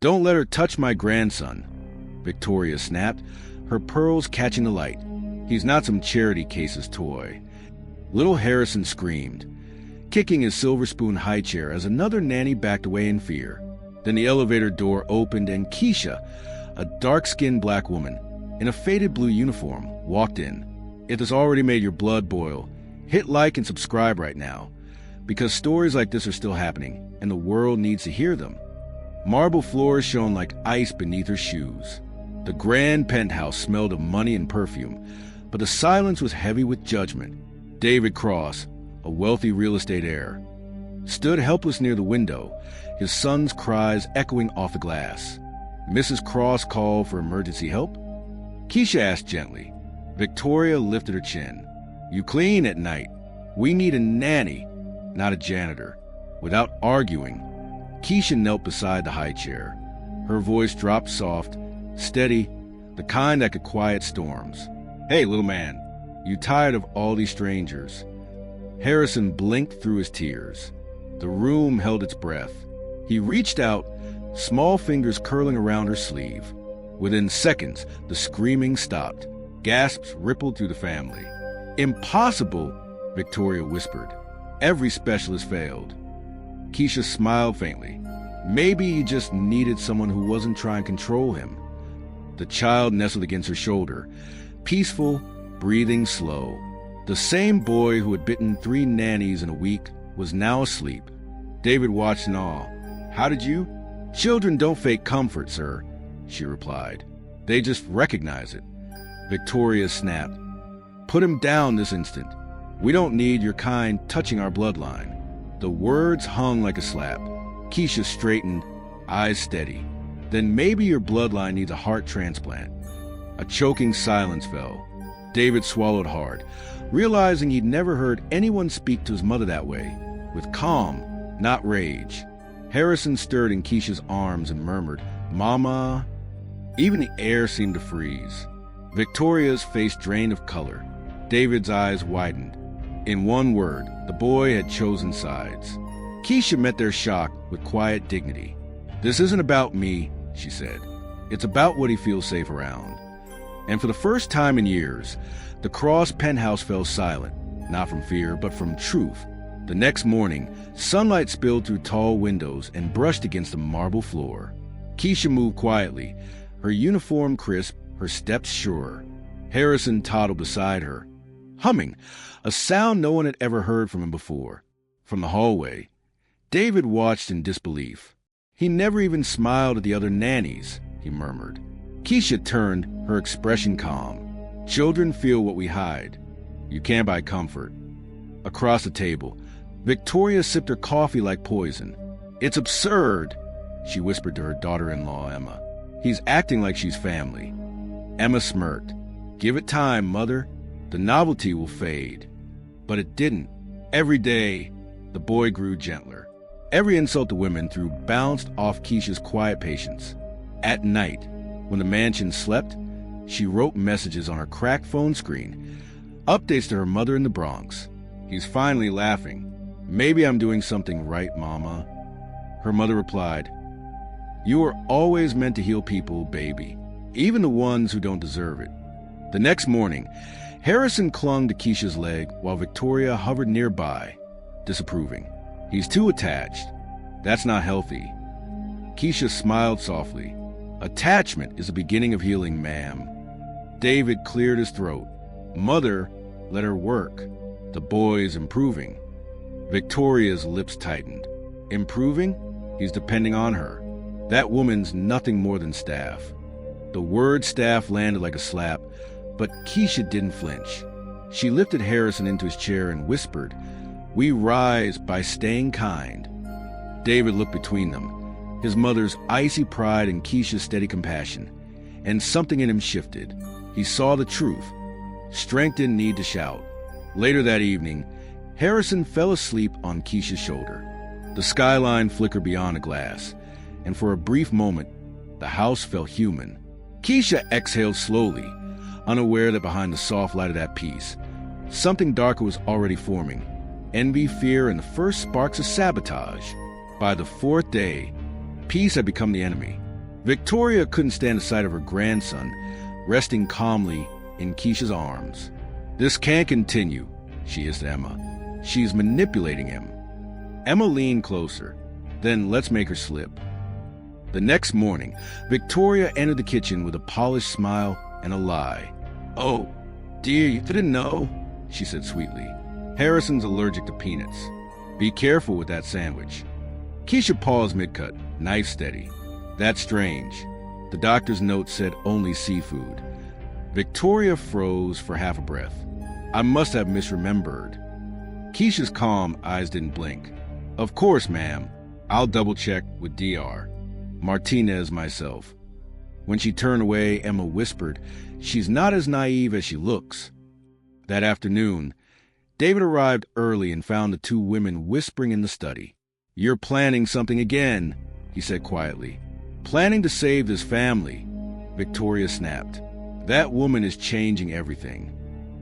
"Don't let her touch my grandson," Victoria snapped, her pearls catching the light. "He's not some charity case's toy." Little Harrison screamed, kicking his silver spoon high chair as another nanny backed away in fear. Then the elevator door opened and Keisha, a dark-skinned black woman in a faded blue uniform, walked in. If this already made your blood boil, hit like and subscribe right now, because stories like this are still happening and the world needs to hear them. Marble floors shone like ice beneath her shoes. The grand penthouse smelled of money and perfume, but the silence was heavy with judgment. David Cross, a wealthy real estate heir, stood helpless near the window, his son's cries echoing off the glass. "Mrs. Cross called for emergency help?" Keisha asked gently. Victoria lifted her chin. "You clean at night. We need a nanny, not a janitor." Without arguing, Keisha knelt beside the high chair. Her voice dropped soft, steady, the kind that could quiet storms. "Hey, little man, you tired of all these strangers?" Harrison blinked through his tears. The room held its breath. He reached out, small fingers curling around her sleeve. Within seconds, the screaming stopped. Gasps rippled through the family. "Impossible," Victoria whispered. "Every specialist failed." Keisha smiled faintly. Maybe he just needed someone who wasn't trying to control him. The child nestled against her shoulder, peaceful, breathing slow. The same boy who had bitten 3 nannies in a week was now asleep. David watched in awe. "How did you?" "Children don't fake comfort, sir," she replied. "They just recognize it." Victoria snapped. "Put him down this instant. We don't need your kind touching our bloodline." The words hung like a slap. Keisha straightened, eyes steady. "Then maybe your bloodline needs a heart transplant." A choking silence fell. David swallowed hard, realizing he'd never heard anyone speak to his mother that way, with calm, not rage. Harrison stirred in Keisha's arms and murmured, "Mama." Even the air seemed to freeze. Victoria's face drained of color. David's eyes widened. In one word, the boy had chosen sides. Keisha met their shock with quiet dignity. "This isn't about me," she said. "It's about what he feels safe around." And for the first time in years, the Cross penthouse fell silent, not from fear, but from truth. The next morning, sunlight spilled through tall windows and brushed against the marble floor. Keisha moved quietly, her uniform crisp, her steps sure. Harrison toddled beside her, humming, a sound no one had ever heard from him before. From the hallway, David watched in disbelief. "He never even smiled at the other nannies," he murmured. Keisha turned, her expression calm. "Children feel what we hide. You can't buy comfort." Across the table, Victoria sipped her coffee like poison. "It's absurd," she whispered to her daughter-in-law, Emma. "He's acting like she's family." Emma smirked. "Give it time, Mother. The novelty will fade." But it didn't. Every day, the boy grew gentler. Every insult to women threw bounced off Keisha's quiet patience. At night, when the mansion slept, she wrote messages on her cracked phone screen, updates to her mother in the Bronx. "He's finally laughing. Maybe I'm doing something right, Mama." Her mother replied, "You were always meant to heal people, baby, even the ones who don't deserve it." The next morning, Harrison clung to Keisha's leg while Victoria hovered nearby, disapproving. "He's too attached. That's not healthy." Keisha smiled softly. "Attachment is the beginning of healing, ma'am." David cleared his throat. "Mother, let her work. The boy is improving." Victoria's lips tightened. "Improving? He's depending on her. That woman's nothing more than staff." The word staff landed like a slap, but Keisha didn't flinch. She lifted Harrison into his chair and whispered, "We rise by staying kind." David looked between them, his mother's icy pride and Keisha's steady compassion, and something in him shifted. He saw the truth. Strength didn't need to shout. Later that evening, Harrison fell asleep on Keisha's shoulder. The skyline flickered beyond the glass, and for a brief moment, the house felt human. Keisha exhaled slowly, unaware that behind the soft light of that peace, something darker was already forming. Envy, fear, and the first sparks of sabotage. By the 4th day, peace had become the enemy. Victoria couldn't stand the sight of her grandson resting calmly in Keisha's arms. "This can't continue," she hissed at Emma. "She's manipulating him." Emma leaned closer. "Then let's make her slip." The next morning, Victoria entered the kitchen with a polished smile and a lie. "Oh, dear, you didn't know," she said sweetly. "Harrison's allergic to peanuts. Be careful with that sandwich." Keisha paused mid-cut, knife steady. "That's strange. The doctor's note said only seafood." Victoria froze for half a breath. "I must have misremembered." Keisha's calm eyes didn't blink. "Of course, ma'am. I'll double-check with Dr. Martinez myself." When she turned away, Emma whispered, "She's not as naive as she looks." That afternoon, David arrived early and found the two women whispering in the study. "You're planning something again," he said quietly. "Planning to save this family," Victoria snapped. "That woman is changing everything."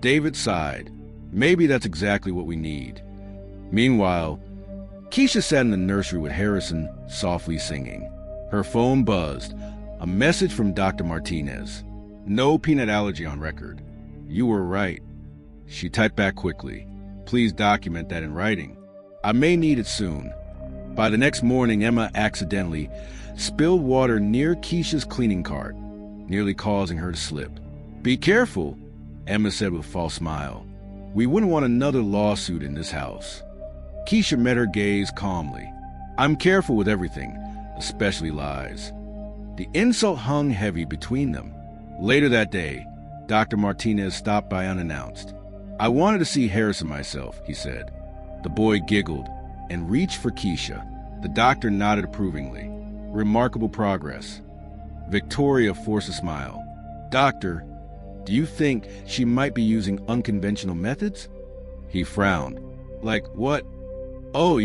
David sighed. "Maybe that's exactly what we need." Meanwhile, Keisha sat in the nursery with Harrison, softly singing. Her phone buzzed. A message from Dr. Martinez. "No peanut allergy on record." "You were right." She typed back quickly. "Please document that in writing. I may need it soon." By the next morning, Emma accidentally spilled water near Keisha's cleaning cart, nearly causing her to slip. "Be careful," Emma said with a false smile. "We wouldn't want another lawsuit in this house." Keisha met her gaze calmly. "I'm careful with everything, especially lies." The insult hung heavy between them. Later that day, Dr. Martinez stopped by unannounced. "I wanted to see Harrison myself," he said. The boy giggled and reached for Keisha. The doctor nodded approvingly. "Remarkable progress." Victoria forced a smile. "Doctor, do you think she might be using unconventional methods?" He frowned. "Like what?" "Oh,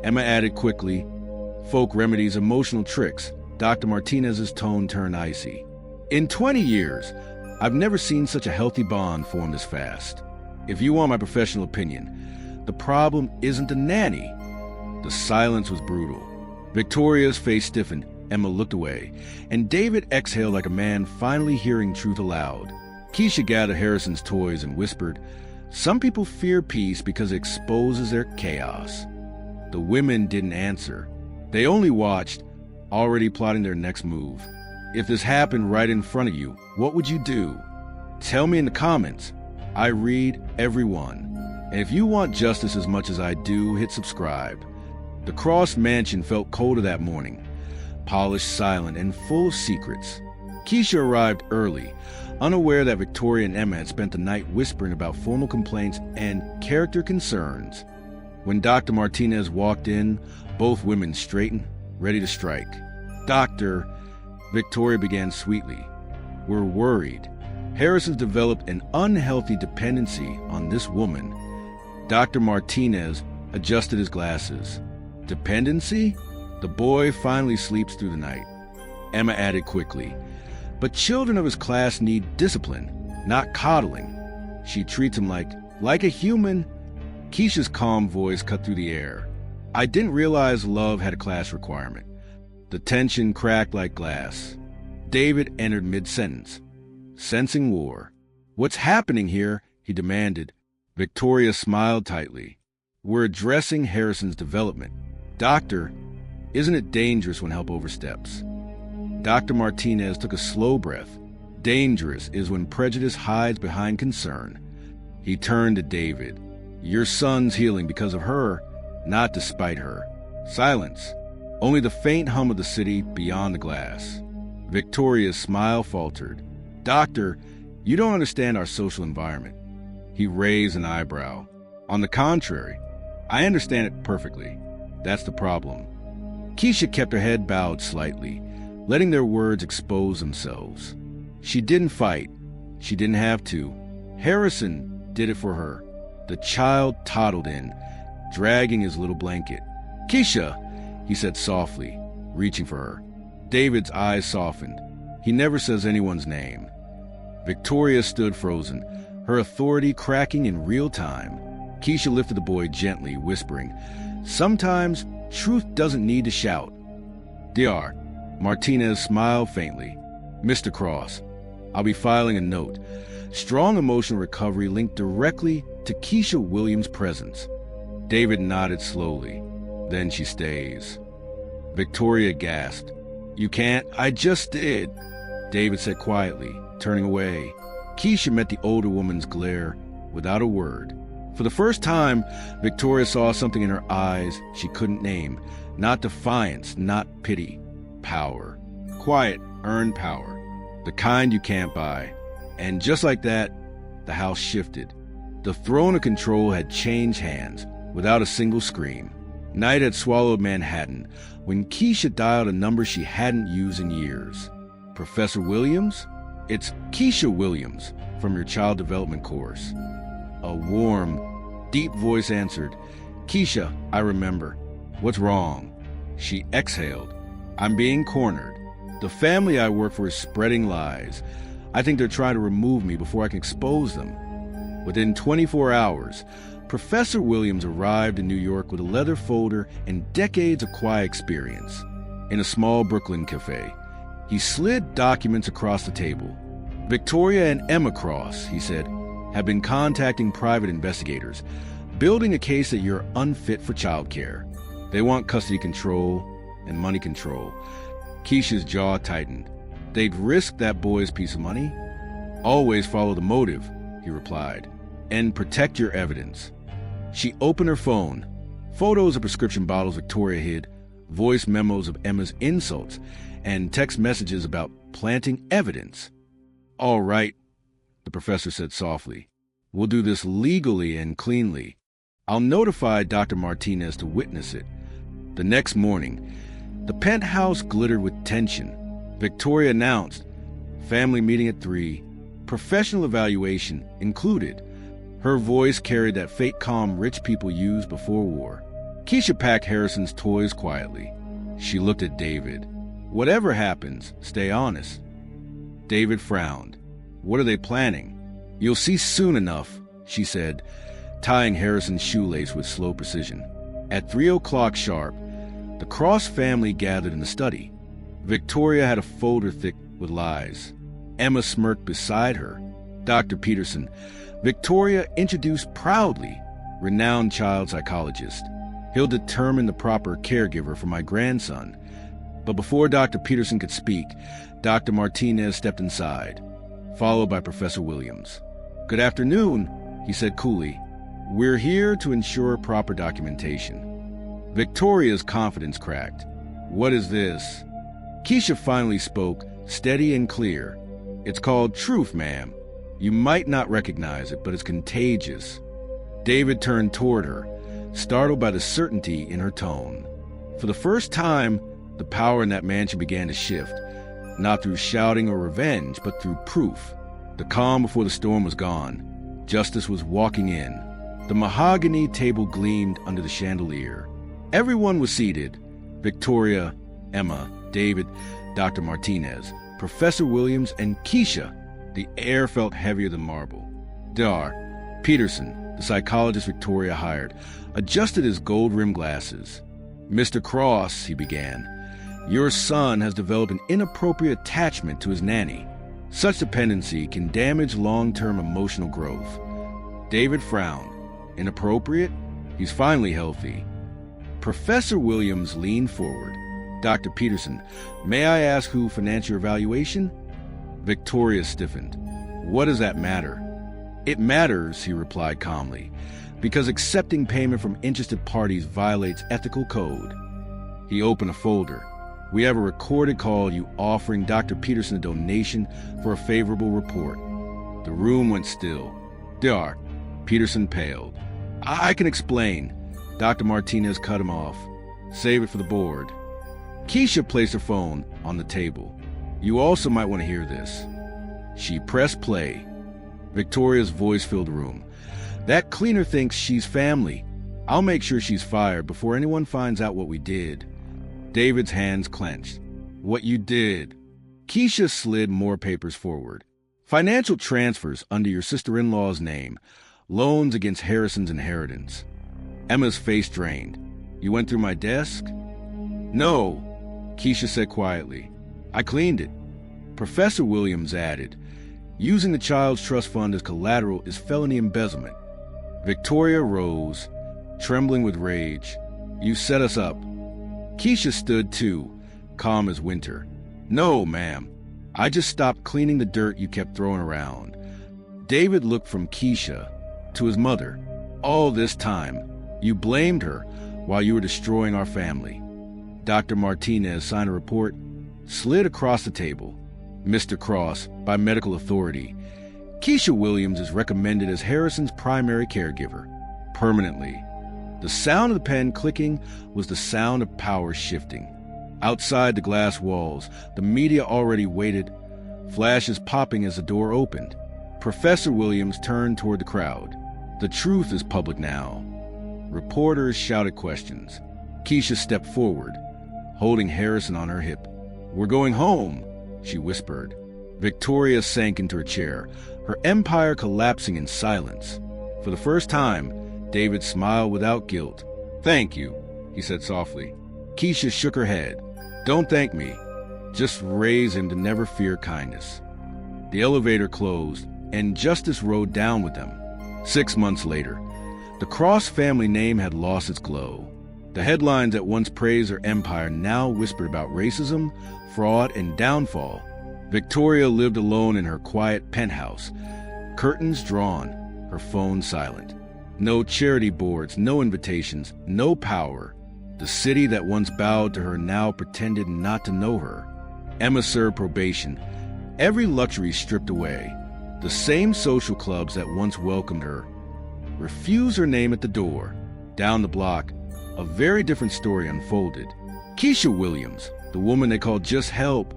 Emma added quickly. "Folk remedies, emotional tricks." Dr. Martinez's tone turned icy. "In 20 years, I've never seen such a healthy bond form this fast. If you want my professional opinion, the problem isn't the nanny." The silence was brutal. Victoria's face stiffened. Emma looked away, and David exhaled like a man finally hearing truth aloud. Keisha gathered Harrison's toys and whispered, "Some people fear peace because it exposes their chaos." The women didn't answer. They only watched, already plotting their next move. If this happened right in front of you, what would you do? Tell me in the comments. I read every one. And if you want justice as much as I do, hit subscribe. The Cross Mansion felt colder that morning, polished, silent, and full of secrets. Keisha arrived early, unaware that Victoria and Emma had spent the night whispering about formal complaints and character concerns. When Dr. Martinez walked in, both women straightened, ready to strike. "Doctor," Victoria began sweetly, "we're worried. Harrison's developed an unhealthy dependency on this woman." Dr. Martinez adjusted his glasses. "Dependency? The boy finally sleeps through the night." Emma added quickly, "But children of his class need discipline, not coddling. She treats him like a human." Keisha's calm voice cut through the air. "I didn't realize love had a class requirement." The tension cracked like glass. David entered mid-sentence, sensing war. "What's happening here?" he demanded. Victoria smiled tightly. "We're addressing Harrison's development. Doctor, isn't it dangerous when help oversteps?" Dr. Martinez took a slow breath. "Dangerous is when prejudice hides behind concern." He turned to David. "Your son's healing because of her, not despite her." Silence. Only the faint hum of the city beyond the glass. Victoria's smile faltered. "Doctor, you don't understand our social environment." He raised an eyebrow. "On the contrary, I understand it perfectly. That's the problem." Keisha kept her head bowed slightly, letting their words expose themselves. She didn't fight. She didn't have to. Harrison did it for her. The child toddled in, dragging his little blanket. "Keisha," he said softly, reaching for her. David's eyes softened. He never says anyone's name. Victoria stood frozen, her authority cracking in real time. Keisha lifted the boy gently, whispering, "Sometimes truth doesn't need to shout." "Dr. Martinez smiled faintly. Mr. Cross, I'll be filing a note. Strong emotional recovery linked directly to Keisha Williams' presence. David nodded slowly. Then she stays. Victoria gasped. You can't. I just did. David said quietly, turning away. Keisha met the older woman's glare without a word. For the first time, Victoria saw something in her eyes she couldn't name. Not defiance, not pity. Power. Quiet, earned power. The kind you can't buy. And just like that, the house shifted. The throne of control had changed hands without a single scream. Night had swallowed Manhattan when Keisha dialed a number she hadn't used in years. Professor Williams? It's Keisha Williams from your child development course. A warm, deep voice answered, Keisha, I remember. What's wrong? She exhaled. I'm being cornered. The family I work for is spreading lies. I think they're trying to remove me before I can expose them. Within 24 hours, Professor Williams arrived in New York with a leather folder and decades of quiet experience. In a small Brooklyn cafe, he slid documents across the table. Victoria and Emma Cross, he said, have been contacting private investigators, building a case that you're unfit for childcare. They want custody control and money control. Keisha's jaw tightened. They'd risk that boy's piece of money? Always follow the motive, he replied, and protect your evidence. She opened her phone. Photos of prescription bottles Victoria hid, voice memos of Emma's insults, and text messages about planting evidence. All right, the professor said softly. We'll do this legally and cleanly. I'll notify Dr. Martinez to witness it. The next morning, the penthouse glittered with tension. Victoria announced, family meeting at 3, professional evaluation included. Her voice carried that fake calm rich people use before war. Keisha packed Harrison's toys quietly. She looked at David. Whatever happens, stay honest. David frowned. What are they planning? You'll see soon enough, she said, tying Harrison's shoelace with slow precision. At 3 o'clock sharp, the Cross family gathered in the study. Victoria had a folder thick with lies. Emma smirked beside her. Dr. Peterson, Victoria introduced proudly, renowned child psychologist. He'll determine the proper caregiver for my grandson. But before Dr. Peterson could speak, Dr. Martinez stepped inside, followed by Professor Williams. Good afternoon, he said coolly. We're here to ensure proper documentation. Victoria's confidence cracked. What is this? Keisha finally spoke, steady and clear. It's called truth, ma'am. You might not recognize it, but it's contagious. David turned toward her, startled by the certainty in her tone. For the first time, the power in that mansion began to shift, not through shouting or revenge, but through proof. The calm before the storm was gone. Justice was walking in. The mahogany table gleamed under the chandelier. Everyone was seated. Victoria, Emma, David, Dr. Martinez, Professor Williams, and Keisha. The air felt heavier than marble. Dr. Peterson, the psychologist Victoria hired, adjusted his gold-rimmed glasses. Mr. Cross, he began, your son has developed an inappropriate attachment to his nanny. Such dependency can damage long-term emotional growth. David frowned. Inappropriate? He's finally healthy. Professor Williams leaned forward. Dr. Peterson, may I ask who financed your evaluation? Victoria stiffened. What does that matter? It matters, he replied calmly, because accepting payment from interested parties violates ethical code. He opened a folder. We have a recorded call you offering Dr. Peterson a donation for a favorable report. The room went still. Dr. Peterson paled. I can explain. Dr. Martinez cut him off. Save it for the board. Keisha placed her phone on the table. You also might want to hear this. She pressed play. Victoria's voice filled the room. That cleaner thinks she's family. I'll make sure she's fired before anyone finds out what we did. David's hands clenched. What you did. Keisha slid more papers forward. Financial transfers under your sister-in-law's name. Loans against Harrison's inheritance. Emma's face drained. You went through my desk? No. Keisha said quietly. I cleaned it. Professor Williams added, using the child's trust fund as collateral is felony embezzlement. Victoria rose, trembling with rage. You set us up. Keisha stood too, calm as winter. No, ma'am. I just stopped cleaning the dirt you kept throwing around. David looked from Keisha to his mother. All this time, you blamed her while you were destroying our family. Dr. Martinez signed a report, slid across the table. Mr. Cross, by medical authority. Keisha Williams is recommended as Harrison's primary caregiver, permanently. The sound of the pen clicking was the sound of power shifting. Outside the glass walls, the media already waited, flashes popping as the door opened. Professor Williams turned toward the crowd. The truth is public now. Reporters shouted questions. Keisha stepped forward, holding Harrison on her hip. We're going home, she whispered. Victoria sank into her chair, her empire collapsing in silence. For the first time, David smiled without guilt. Thank you, he said softly. Keisha shook her head. Don't thank me. Just raise him to never fear kindness. The elevator closed, and Justice rode down with them. 6 months later, the Cross family name had lost its glow. The headlines that once praised their empire now whispered about racism, fraud, and downfall. Victoria lived alone in her quiet penthouse, curtains drawn, her phone silent. No charity boards, no invitations, no power. The city that once bowed to her now pretended not to know her. Emma served probation, every luxury stripped away. The same social clubs that once welcomed her refused her name at the door. Down the block, a very different story unfolded. Keisha Williams, the woman they called Just Help,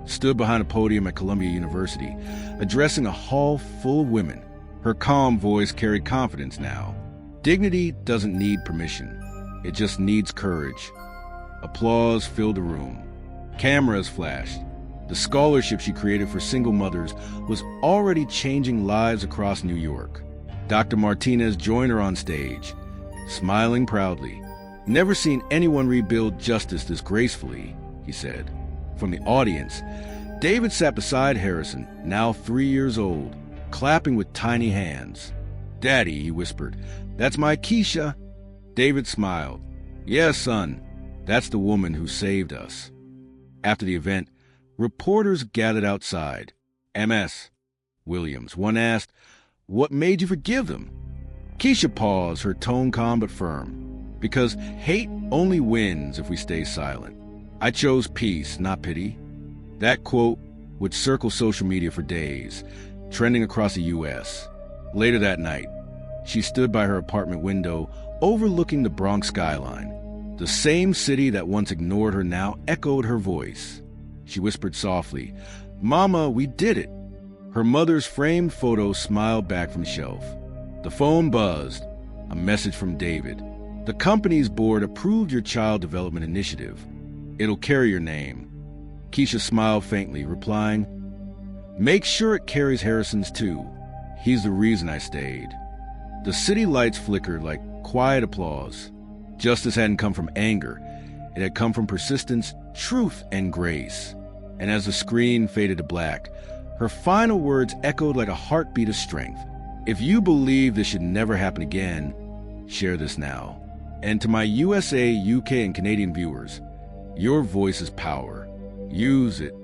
stood behind a podium at Columbia University, addressing a hall full of women. Her calm voice carried confidence now. Dignity doesn't need permission. It just needs courage. Applause filled the room. Cameras flashed. The scholarship she created for single mothers was already changing lives across New York. Dr. Martinez joined her on stage, smiling proudly. Never seen anyone rebuild justice this gracefully, he said. From the audience, David sat beside Harrison, now 3 years old, clapping with tiny hands. Daddy, he whispered, that's my Keisha. David smiled. Yes, son, that's the woman who saved us. After the event, reporters gathered outside. MS. Williams. One asked, what made you forgive them? Keisha paused, her tone calm but firm. Because hate only wins if we stay silent. I chose peace, not pity. That quote would circle social media for days, trending across the U.S. Later that night, she stood by her apartment window, overlooking the Bronx skyline. The same city that once ignored her now echoed her voice. She whispered softly, Mama, we did it. Her mother's framed photo smiled back from the shelf. The phone buzzed, a message from David. The company's board approved your child development initiative. It'll carry your name. Keisha smiled faintly, replying, make sure it carries Harrison's too. He's the reason I stayed. The city lights flickered like quiet applause. Justice hadn't come from anger. It had come from persistence, truth, and grace. And as the screen faded to black, her final words echoed like a heartbeat of strength. If you believe this should never happen again, share this now. And to my USA, UK, and Canadian viewers, your voice is power. Use it